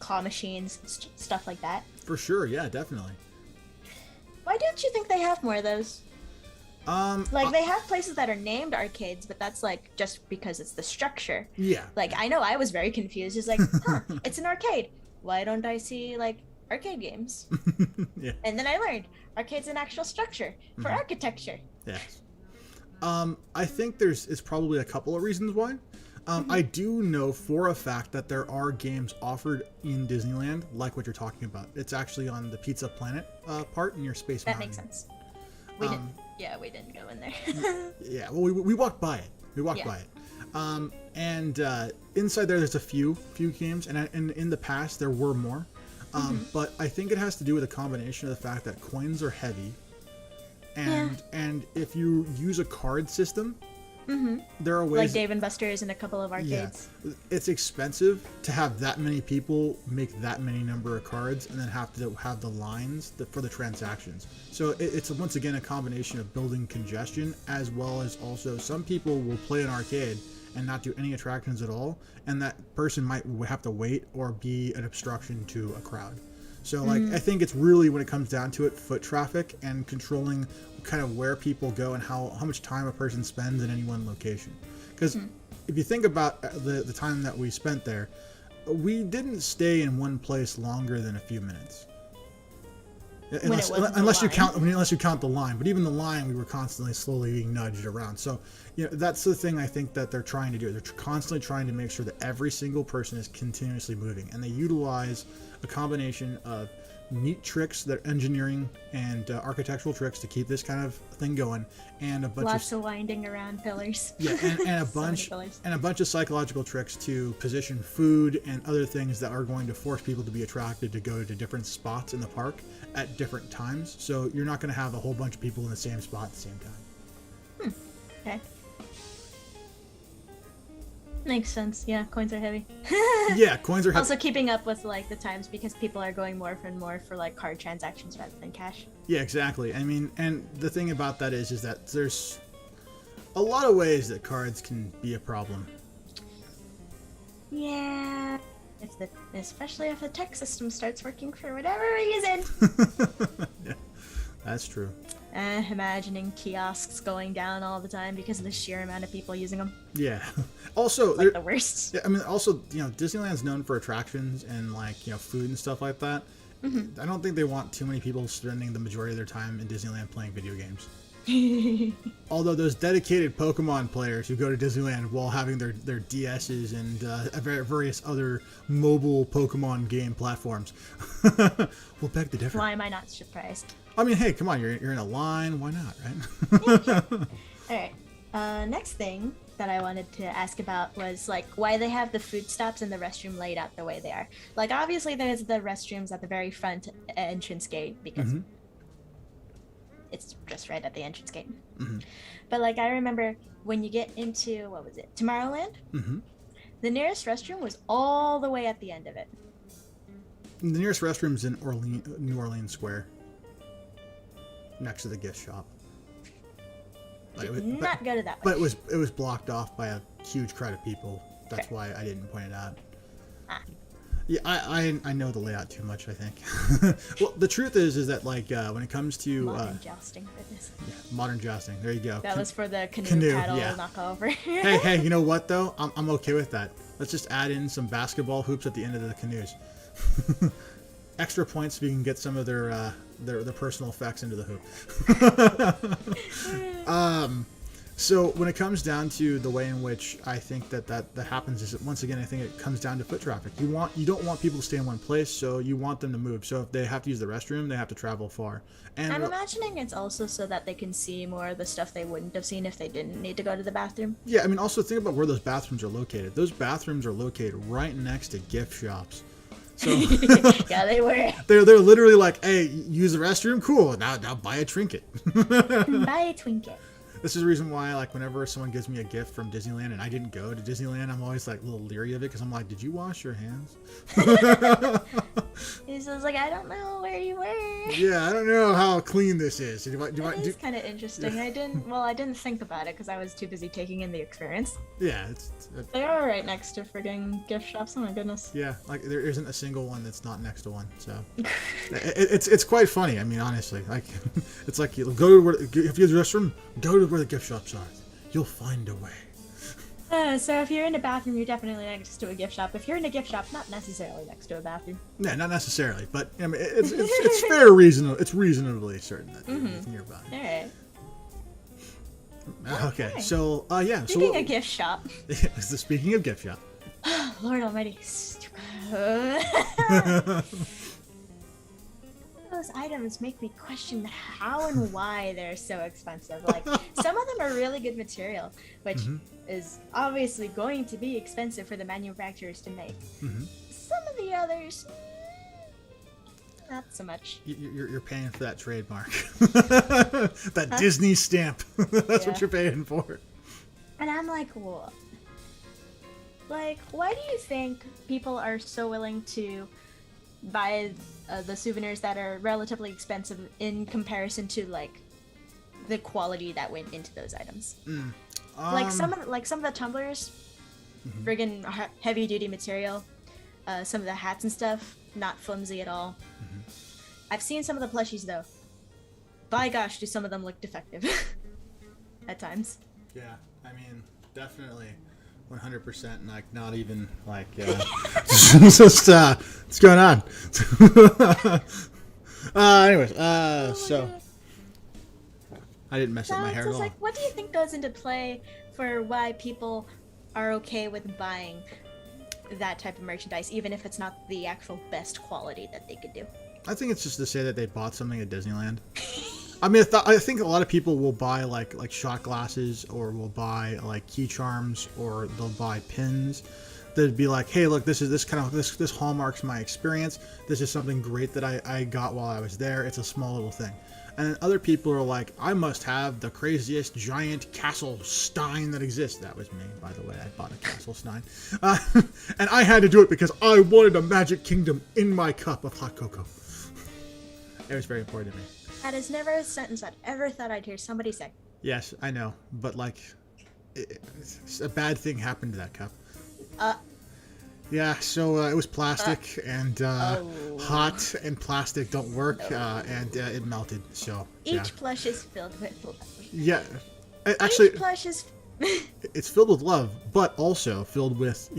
claw machines, stuff like that. For sure, yeah, definitely. Why don't you think they have more of those? They have places that are named arcades, but that's like just because it's the structure. Yeah. Like, I know I was very confused. It's like, it's an arcade. Why don't I see, like, arcade games? Yeah. And then I learned arcade's an actual structure for architecture. Yes. I think it's probably a couple of reasons why. I do know for a fact that there are games offered in Disneyland, like what you're talking about. It's actually on the Pizza Planet part near Space Mountain. That makes sense. We didn't go in there. Yeah, well, we walked by it. By it. And inside there's a few games, and in the past there were more. But I think it has to do with a combination of the fact that coins are heavy. And if you use a card system, there are ways... Like Dave & Buster's and a couple of arcades. Yeah, it's expensive to have that many people make that many number of cards and then have to have the lines for the transactions. So it's once again a combination of building congestion, as well as also some people will play an arcade and not do any attractions at all, and that person might have to wait or be an obstruction to a crowd. So, I think it's really, when it comes down to it, foot traffic and controlling kind of where people go and how much time a person spends in any one location. Because if you think about the time that we spent there, we didn't stay in one place longer than a few minutes. Unless you count the line. But even the line, we were constantly slowly being nudged around. So, that's the thing I think that they're trying to do. They're constantly trying to make sure that every single person is continuously moving. And they utilize a combination of neat tricks, that engineering and architectural tricks to keep this kind of thing going, and a bunch of winding around pillars. Yeah, and a bunch of psychological tricks to position food and other things that are going to force people to be attracted to go to different spots in the park at different times. So you're not going to have a whole bunch of people in the same spot at the same time. Okay. Makes sense. Yeah, coins are heavy. Yeah, coins are heavy. Also keeping up with the times, because people are going more and more for card transactions rather than cash. Yeah, exactly. I mean, and the thing about that is that there's a lot of ways that cards can be a problem. Yeah, especially if the tech system starts working for whatever reason. Yeah, that's true. imagining kiosks going down all the time because of the sheer amount of people using them. Yeah. Also, Like the worst. yeah, I mean, also, Disneyland's known for attractions and like food and stuff like that. I don't think they want too many people spending the majority of their time in Disneyland playing video games. Although those dedicated Pokemon players who go to Disneyland while having their DSs and various other mobile Pokemon game platforms will beg the difference. Why am I not surprised? I mean, hey, come on, you're in a line. Why not, right? All right. Next thing that I wanted to ask about was like why they have the food stops and the restroom laid out the way they are. Like obviously there's the restrooms at the very front entrance gate because it's just right at the entrance gate. But like I remember when you get into what was it, Tomorrowland? The nearest restroom was all the way at the end of it. The nearest restroom's in New Orleans Square, next to the gift shop. Did not go to that But one. it was blocked off by a huge crowd of people. That's why I didn't point it out. Yeah, I know the layout too much, I think. Well, the truth is that like when it comes to Modern jousting for this. yeah, modern jousting, there you go. That was for the canoe paddle yeah. knockover. hey, you know what though? I'm okay with that. Let's just add in some basketball hoops at the end of the canoes. Extra points so we can get some of their personal effects into the hoop. So when it comes down to the way in which I think that happens is that once again I think it comes down to foot traffic. You don't want people to stay in one place, so you want them to move. So if they have to use the restroom, they have to travel far. And I'm imagining it's also so that they can see more of the stuff they wouldn't have seen if they didn't need to go to the bathroom. yeah, I mean also think about where those bathrooms are located. Those bathrooms are located right next to gift shops. So Yeah, they were. they're literally like, hey, use the restroom, cool. Now buy a trinket. Buy a Twinkie. This is the reason why, like, whenever someone gives me a gift from Disneyland and I didn't go to Disneyland, I'm always like a little leery of it because I'm like, did you wash your hands? He's just like, I don't know where you were. Yeah, I don't know how clean this is. It's kind of interesting. I didn't think about it because I was too busy taking in the experience. Yeah, They are right next to friggin' gift shops. Oh my goodness. yeah, like there isn't a single one that's not next to one. So it's quite funny. I mean, honestly, like it's like you go to where if you use the restroom, go to where the gift shops are. You'll find a way. So if you're in a bathroom, you're definitely next to a gift shop. If you're in a gift shop, not necessarily next to a bathroom. Yeah, not necessarily, but I mean, it's fair reasonable. It's reasonably certain that it's nearby. All right. Okay, so yeah. Speaking of gift shop. Speaking of gift shop. Lord Almighty. Those items make me question how and why they're so expensive. Like, some of them are really good material, which is obviously going to be expensive for the manufacturers to make. Some of the others, not so much. You're paying for that trademark. That Disney stamp. That's what you're paying for. And I'm like, what? Like, why do you think people are so willing to buy the souvenirs that are relatively expensive in comparison to like the quality that went into those items? Like some of the tumblers, friggin' heavy duty material. Some of the hats and stuff, not flimsy at all. I've seen some of the plushies though. By gosh, do some of them look defective at times. Yeah, I mean, definitely 100%, like not even like just what's going on? Anyways, so I didn't mess up my hair at all. Like, what do you think goes into play for why people are okay with buying that type of merchandise, even if it's not the actual best quality that they could do? I think it's just to say that they bought something at Disneyland. I mean, I think a lot of people will buy like shot glasses, or will buy like key charms, or they'll buy pins. That'd be like, hey, look, this hallmarks my experience. This is something great that I got while I was there. It's a small little thing. And then other people are like, I must have the craziest giant castle stein that exists. That was me, by the way. I bought a castle stein. And I had to do it because I wanted a Magic Kingdom in my cup of hot cocoa. It was very important to me. That is never a sentence I'd ever thought I'd hear somebody say. Yes, I know. But, like, a bad thing happened to that cup. Yeah, so it was plastic and Oh. hot, and plastic don't work, and it melted. So yeah, Each plush is filled with love. yeah. Actually, Each plush is. it's filled with love, but also filled with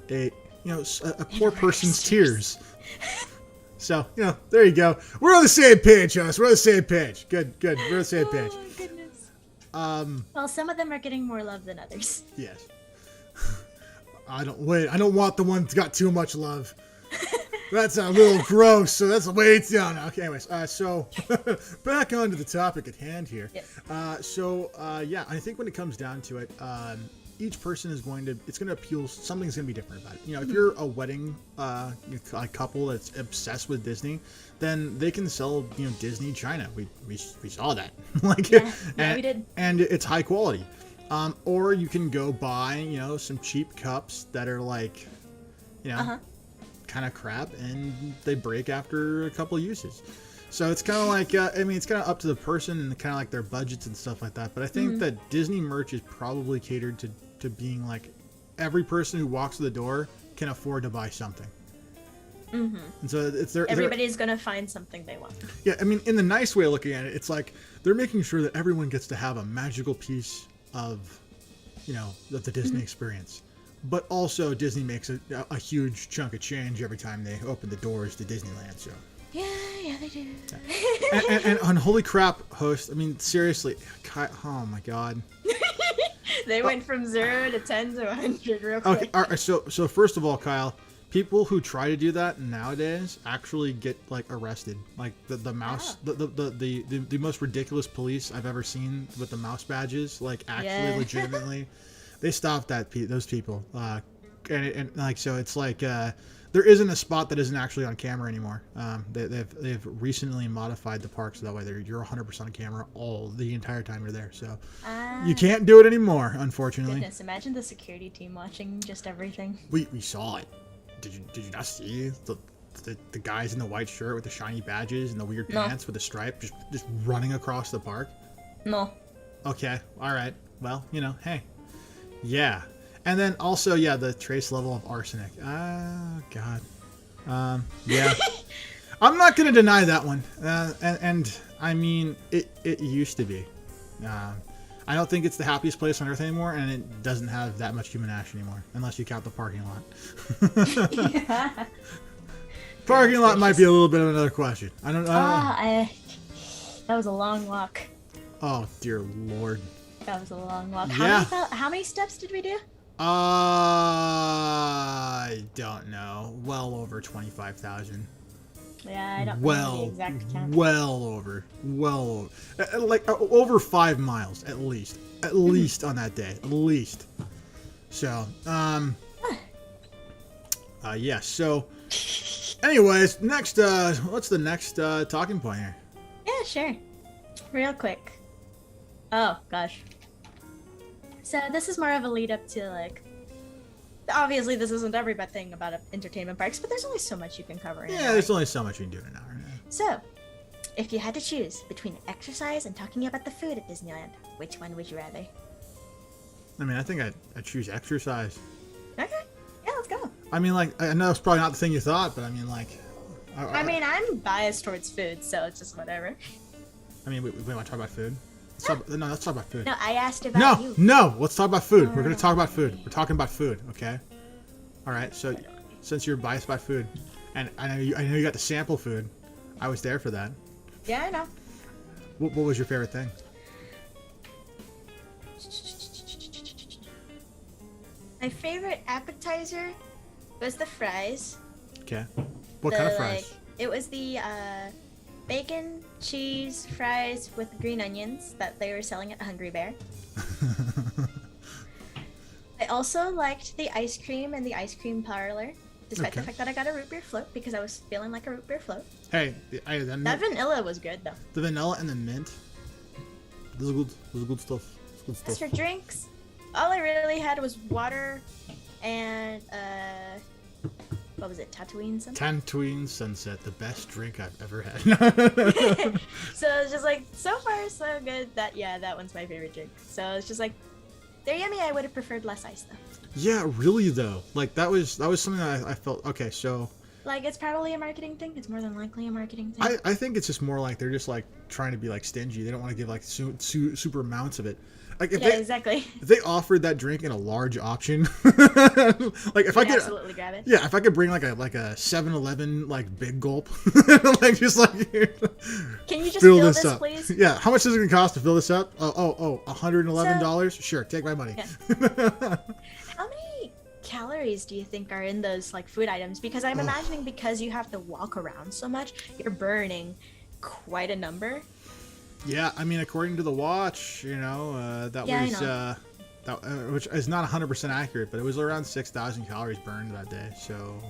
a poor person's tears. So there you go. We're on the same page, us. We're on the same page. Good. We're on the same page. Oh goodness. Well, some of them are getting more love than others. Yes. I don't want the one that's got too much love. That's a little gross, so that's way down. Okay, anyways, so back onto the topic at hand here. Yes. Yeah, I think when it comes down to it, each person is going to appeal, something's going to be different about it. If you're a wedding a couple that's obsessed with Disney, then they can sell, Disney China. We saw that. Yeah, we did. And it's high quality. Or you can go buy, some cheap cups that are like, kind of crap, and they break after a couple uses. So it's kind of like, it's kind of up to the person and kind of like their budgets and stuff like that. But I think that Disney merch is probably catered to being like every person who walks through the door can afford to buy something. Mm-hmm. And so everybody's gonna find something they want. Yeah, in the nice way of looking at it, it's like they're making sure that everyone gets to have a magical piece of, the Disney experience. But also Disney makes a huge chunk of change every time they open the doors to Disneyland. So. Yeah, they do. Yeah. and holy crap, host! Seriously, oh my god. They went from 0 to 10 to 100 real quick. Okay, all right. So first of all, Kyle, people who try to do that nowadays actually get arrested. Like the mouse, the most ridiculous police I've ever seen with the mouse badges. Legitimately, they stopped those people. So it's like there isn't a spot that isn't actually on camera anymore. They've recently modified the park so that way you're 100% on camera the entire time you're there. So you can't do it anymore, unfortunately. Goodness, imagine the security team watching just everything. We saw it. Did you not see the guys in the white shirt with the shiny badges and the weird pants with the stripe just running across the park? No. Okay, all right. Well, hey, yeah. And then also, the trace level of arsenic. Ah, God. Yeah. I'm not going to deny that one. It used to be. I don't think it's the happiest place on earth anymore, and it doesn't have that much human ash anymore, unless you count the parking lot. Yeah. Parking lot might be a little bit of another question. I don't know. That was a long walk. Oh, dear Lord. That was a long walk. Yeah. How many steps did we do? I don't know. Well over 25,000. Yeah, I don't know the exact count. Well over. Over 5 miles at least. At least on that day. At least. So, yeah. So, anyways, next. What's the next talking point here? Yeah, sure. Real quick. Oh gosh. So this is more of a lead up to obviously this isn't every bad thing about entertainment parks, but there's only so much you can cover in an hour. There's only so much you can do in an hour. So, if you had to choose between exercise and talking about the food at Disneyland, which one would you rather? I think I'd choose exercise. Okay, yeah, let's go. I know it's probably not the thing you thought, but I'm biased towards food, so it's just whatever. We want to talk about food? Let's talk about food. No, I asked about you. No, let's talk about food. We're going to talk about food. We're talking about food, okay? All right, so since you're biased by food, and I know you got to sample food, I was there for that. Yeah, I know. What was your favorite thing? My favorite appetizer was the fries. Okay. What kind of fries? It was the bacon, cheese, fries with green onions that they were selling at Hungry Bear. I also liked the ice cream in the ice cream parlor, despite the fact that I got a root beer float because I was feeling like a root beer float. Hey, that vanilla was good though. The vanilla and the mint. Those are good stuff. As for drinks, all I really had was water and what was it? Tatooine Sunset? Tatooine Sunset, the best drink I've ever had. So it's just so far so good that one's my favorite drink. So it's just They're yummy. I would have preferred less ice though. Yeah, really though. Like that was something that I felt okay. So Like it's probably a marketing thing. It's more than likely a marketing thing. I think it's just more like they're just like trying to be like stingy. They don't want to give like super amounts of it. Like if yeah, they exactly. if they offered that drink in a large option, like if I could absolutely grab it. yeah, if I could bring like a 7-Eleven like big gulp, like just like Can you just fill this up, please? Yeah, how much is it gonna cost to fill this up? $111. Sure, take my money. Yeah. How many calories do you think are in those like food items? Because I'm imagining because you have to walk around so much, you're burning quite a number. Yeah, I mean, according to the watch, that was which is not 100% accurate, but it was around 6,000 calories burned that day. So,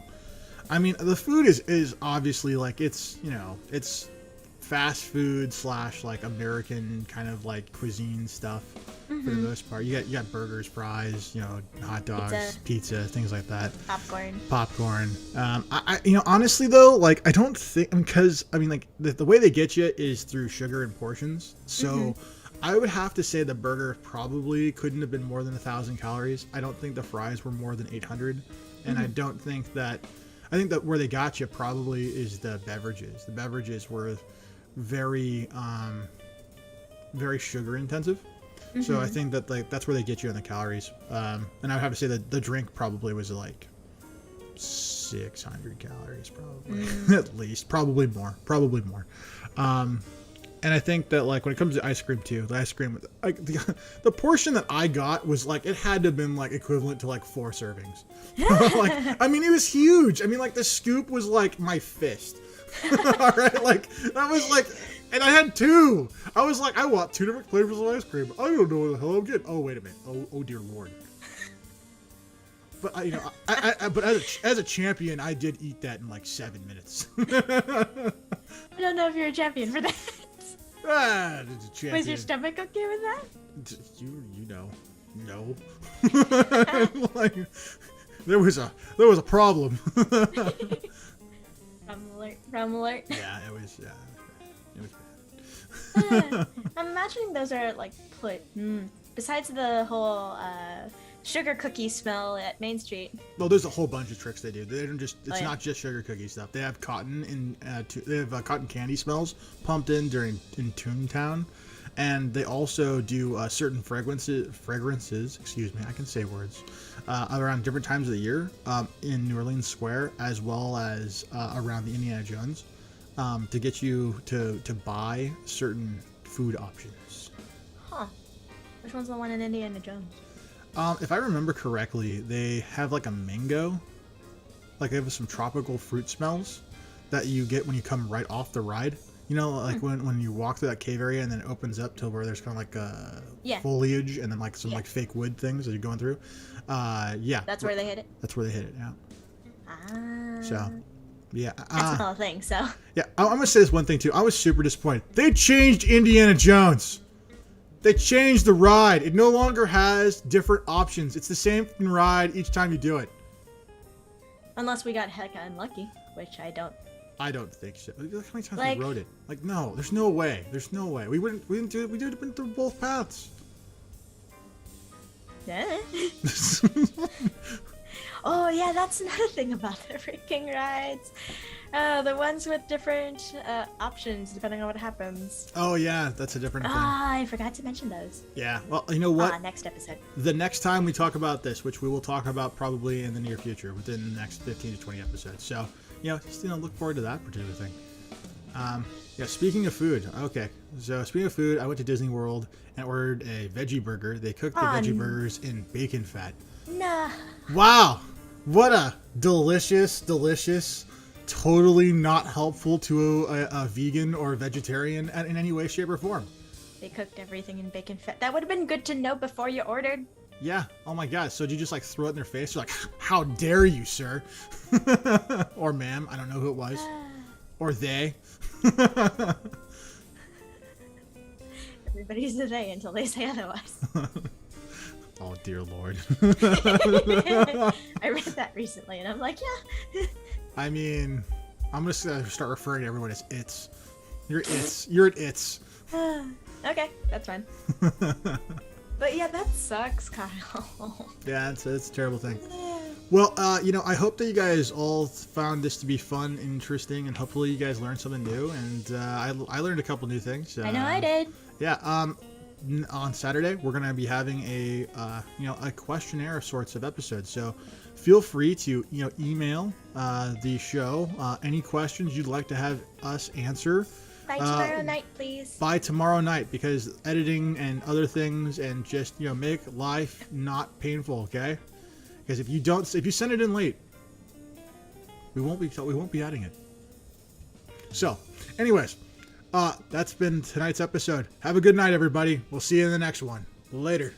I mean, the food is obviously like it's fast food / like American kind of like cuisine stuff for the most part. You got burgers, fries, hot dogs, pizza, things like that. Popcorn. I honestly though, like I don't think, because I mean like the way they get you is through sugar and portions. So I would have to say the burger probably couldn't have been more than 1,000 calories. I don't think the fries were more than 800, and I think that where they got you probably is the beverages. The beverages were very sugar intensive. So I think that like that's where they get you on the calories. And I would have to say that the drink probably was like 600 calories probably. At least, probably more. And I think that like when it comes to ice cream too, the ice cream, like the portion that I got was like it had to have been like equivalent to like 4 servings. Like I mean it was huge. I mean like the scoop was like my fist. All right, like that was like, and I had 2. I was like, I want 2 different flavors of ice cream. I don't know what the hell I'm getting. Oh wait a minute. Oh dear lord. But I but as a champion, I did eat that in like 7 minutes. I don't know if you're a champion for that. Champion. Was your stomach okay with that? No. Like there was a problem. Rum alert. Yeah, it was bad. I'm imagining those are like besides the whole sugar cookie smell at Main Street. Well, there's a whole bunch of tricks they do. They don't just it's not just sugar cookie stuff. They have cotton they have cotton candy smells pumped in in Toontown, and they also do certain fragrances. Excuse me, I can say words. Around different times of the year in New Orleans Square, as well as around the Indiana Jones, to get you to buy certain food options. Huh. Which one's the one in Indiana Jones? If I remember correctly, they have like a mango. Like they have some tropical fruit smells that you get when you come right off the ride. Like when you walk through that cave area and then it opens up to where there's kind of like foliage and then like some like fake wood things as you're going through. That's where they hit it. That's where they hit it. Yeah. So, yeah. That's the whole thing. So. Yeah, I'm gonna say this one thing too. I was super disappointed. They changed Indiana Jones. They changed the ride. It no longer has different options. It's the same ride each time you do it. Unless we got hecka unlucky, which I don't. I don't think so. Look how many times we rode it. Like, no, there's no way. There's no way. We didn't do it. We did it through both paths. Yeah. Oh yeah, that's another thing about the freaking rides. The ones with different options depending on what happens. Oh yeah, that's a different thing. I forgot to mention those. Yeah, well, you know what? Next episode. The next time we talk about this, which we will talk about probably in the near future, within the next 15 to 20 episodes. So, just look forward to that particular thing. Speaking of food, okay. So speaking of food, I went to Disney World and ordered a veggie burger. They cooked the veggie burgers in bacon fat. Nah. Wow, what a delicious, totally not helpful to a vegan or a vegetarian in any way, shape, or form. They cooked everything in bacon fat. That would have been good to know before you ordered. Yeah. Oh my God. So did you just like throw it in their face? You're like, how dare you, sir? Or ma'am. I don't know who it was. Or they. Everybody's a they until they say otherwise. Oh, dear Lord. I read that recently and I'm like, yeah. I mean, I'm going to start referring to everyone as it's. You're it's. You're at it's. Okay, that's fine. But yeah, that sucks, Kyle. Yeah, it's a terrible thing. Well, I hope that you guys all found this to be fun and interesting, and hopefully you guys learned something new. And I learned a couple new things. I know I did. Yeah. On Saturday we're gonna be having a questionnaire of sorts of episodes. So feel free to email the show any questions you'd like to have us answer. By tomorrow night, please. By tomorrow night, because editing and other things, and just make life not painful. Okay. Because if you send it in late, we won't be adding it. So, anyways, that's been tonight's episode. Have a good night, everybody. We'll see you in the next one. Later.